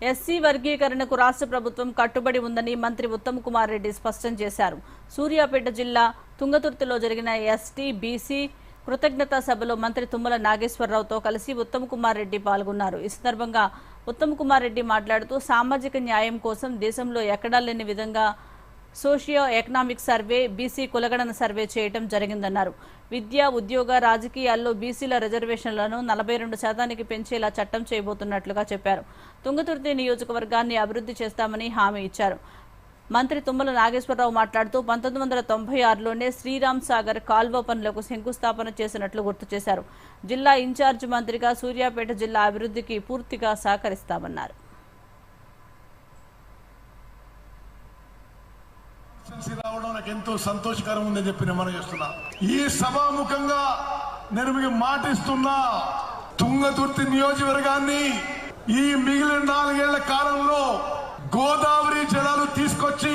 SC వర్గీకరణకు రాష్ట్ర ప్రభుత్వం కట్టుబడి ఉందని మంత్రి ఉత్తమ్ కుమార్ రెడ్డి స్పష్టం చేశారు. సూర్యాపేట జిల్లా తుంగతుర్తిలో జరిగిన ఎస్టీ బీసీ కృతజ్ఞతా సభలో మంత్రి తుమ్మల నాగేశ్వరరావుతో కలిసి ఉత్తమ్ కుమార్ రెడ్డి పాల్గొన్నారు. ఈ సందర్భంగా ఉత్తమ్ కుమార్ రెడ్డి మాట్లాడుతూ సామాజిక న్యాయం కోసం దేశంలో ఎక్కడా లేని విధంగా సోషియో ఎకనామిక్ సర్వే, బీసీ కులగణన సర్వే చేయడం జరిగిందన్నారు. విద్య, ఉద్యోగ, రాజకీయాల్లో బీసీల రిజర్వేషన్లను 42% పెంచేలా చట్టం చేయబోతున్నట్లుగా చెప్పారు. తుంగతుర్తి నియోజకవర్గాన్ని అభివృద్ధి చేస్తామని హామీ ఇచ్చారు. మంత్రి తుమ్మల నాగేశ్వరరావు మాట్లాడుతూ 1996లోనే శ్రీరామ్ సాగర్ కాల్వ పనులకు శంకుస్థాపన చేసినట్లు గుర్తు చేశారు. జిల్లా ఇన్ఛార్జ్ మంత్రిగా సూర్యాపేట జిల్లా అభివృద్ధికి పూర్తిగా సహకరిస్తామన్నారు. రావడం నాకు ఎంతో సంతోషకరం ఉందని చెప్పి నేను మనం చేస్తున్నా. ఈ సభాముఖంగా నేను మీకు మాటిస్తున్నా, తుంగతుర్తి నియోజకవర్గాన్ని ఈ మిగిలిన 4 ఏళ్ల కాలంలో గోదావరి జలాలు తీసుకొచ్చి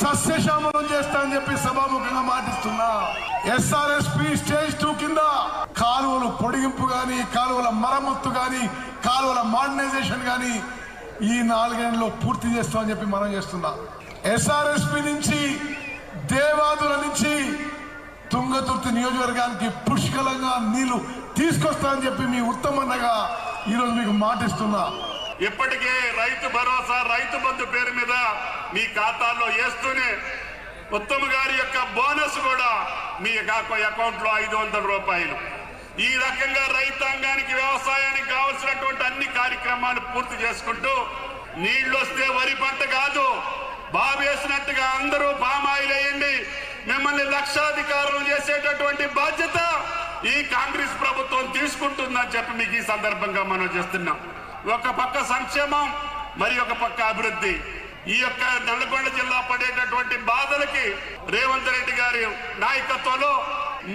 సస్యశ్యామలం చేస్తానని చెప్పి సభాముఖంగా మాటిస్తున్నా. ఎస్ఆర్ఎస్పి స్టేజ్ 2 కింద కాలువలు పొడిగింపు గాని, కాలువల మరమ్మత్తు గాని, కాలువల మోడర్నైజేషన్ గాని ఈ 4 ఏళ్లలో పూర్తి చేస్తామని చెప్పి మనం చేస్తున్నా. ఎస్ఆర్ఎస్పి నుంచి, దేవాదుల నుంచి తుంగతుర్తి నియోజకవర్గానికి పుష్కలంగా నీళ్లు తీసుకొస్తానని చెప్పి మీ ఉత్తమన్నగా ఈరోజు మీకు మాటిస్తున్నా. ఇప్పటికే రైతు భరోసా, రైతు బంధు పేరు మీద మీ ఖాతాల్లో వేస్తూనే ఉత్తమ్ గారి యొక్క బోనస్ కూడా మీ అకౌంట్ లో 500 రూపాయలు. ఈ రకంగా రైతాంగానికి, వ్యవసాయానికి కావలసినటువంటి అన్ని కార్యక్రమాలు పూర్తి చేసుకుంటూ, నీళ్లు వస్తే వరి పంట కాదు, బాబేసినట్టుగా అందరూ పామాయిల్ వేయండి, మిమ్మల్ని లక్షాధికారులు చేసేటటువంటి బాధ్యత ఈ కాంగ్రెస్ ప్రభుత్వం తీసుకుంటుందని చెప్పి మీకు ఈ సందర్భంగా మనం చేస్తున్నాం. ఒక పక్క సంక్షేమం, మరి ఒక పక్క అభివృద్ధి. ఈ యొక్క నల్గొండ జిల్లా పడేటటువంటి బాధలకి రేవంత్ రెడ్డి గారి నాయకత్వంలో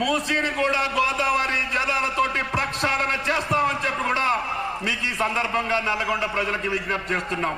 మూసీని కూడా గోదావరి జలాలతోటి ప్రక్షాళన చేస్తామని చెప్పి కూడా మీకు ఈ సందర్భంగా నల్గొండ ప్రజలకు విజ్ఞప్తి చేస్తున్నాం.